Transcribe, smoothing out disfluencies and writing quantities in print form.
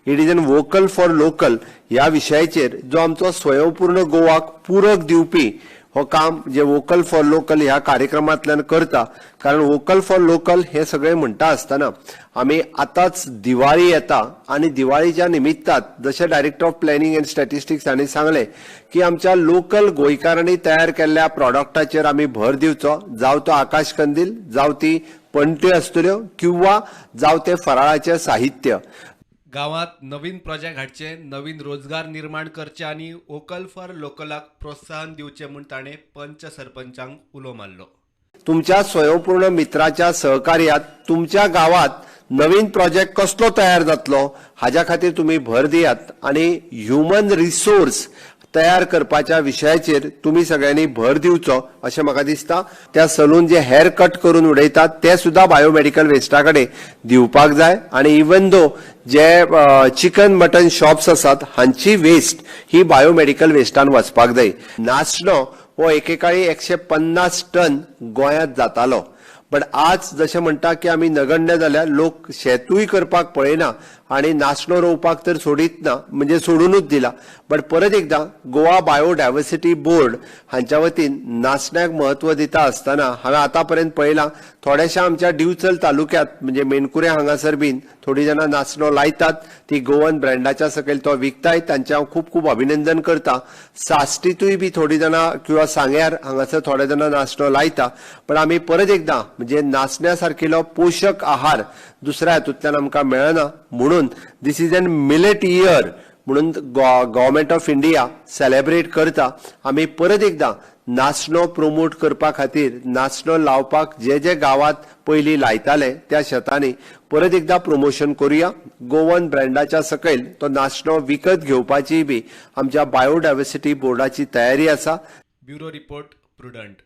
It is an vocal for local ह्या विशयाचेर जो आमचो स्वयंपूर्ण गोवाक पूरक दिवपी हो काम जे वोकल फॉर लोकल ह्या कार्यक्रमांतल्यान करता। कारण वोकल फॉर लोकल हे सगळे म्हणटा आसतना आमी आतांच दिवाळी येता आणि दिवाळीच्या निमित्तात जशे director of planning and statistics हांणी सांगले की आमच्या लोकल गोंयकारांनी तयार केल्ल्या प्रॉडक्टाचेर आमी भर दिवचो, जावं तो आकाश कंदील, जावं ती पणट्यो आसतल्यो किंवा जावं ते फराळाचें साहित्य। गावात नवीन प्रोजेक्ट हाडचे, नवीन रोजगार निर्माण करचे आणि वोकल फॉर लोकलाक प्रोत्साहन दिवचे म्हूण ताणें पंच सरपंचांक उलो मारलो। तुमच्या स्वयंपूर्ण मित्राच्या सहकार्यात तुमच्या गावात नवीन प्रोजेक्ट कसलो तयार जातलो हाज्या खातीर तुम्ही भर दियात आणि ह्युमन रिसोर्स तयार करपाच्या विशयाचेर तुम्ही सगळ्यांनी भर दिवचो अशें म्हाका दिसता। त्या सलून जे हेअर कट करून उडयतात ते सुद्धा बायोमेडिकल वेस्टा कडेन दिवपाक जाय आणि इवन दो जे चिकन मटन शॉप्स आसात हांची वेस्ट ही बायोमेडिकल वेस्टान वचपाक जाय। नाचणो हो एकेकाळी 150 टन गोंयांत जातालो, पण आज जशें म्हणटा की आमी नगण्य जाल्यार लोक शेतूय करपाक पळयना आणि नाचणो रोवपाक तर सोडीत ना, म्हणजे सोडूनच दिला। पण परत एकदा गोवा बायोडायवर्सिटी बोर्ड हांच्या वतीन नाचण्याक महत्व दिता आसतना हांवें आतापर्यंत पळयलां थोड्याशा आमच्या दिवचल तालुक्यात म्हणजे मेणकुरे हांगासर बीन थोडी जाणां नाचणो लायतात, ती गोवन ब्रँडाच्या सकयल तो विकताय, तांचे हांव खूब खूब अभिनंदन करता। साश्टीतूय बी थोडी जाणां किंवा सांग्यार हांगासर थोडे जाणां नाचणो लायता, पण आमी परत एकदा म्हणजे नाचण्या सारकिलो पोषक आहार दुसऱ्या हातूंतल्यान आमकां मेळना म्हणून दिस इज एन मिलेट इयर म्हणून गव्हर्नमेंट ऑफ इंडिया सेलिब्रेट करता। आमी परत एकदा नाचणो प्रमोट करपा खातीर नाचणो लावपाक जे जे गावात पयलीं लायताले त्या शेतांनी परत एकदा प्रमोशन करूया। गोवन ब्रँडाच्या सकयल तो नाचणो विकत घेवपाची बी आमच्या बायोडायवर्सिटी बोर्डाची तयारी आसा। Bureau report prudent.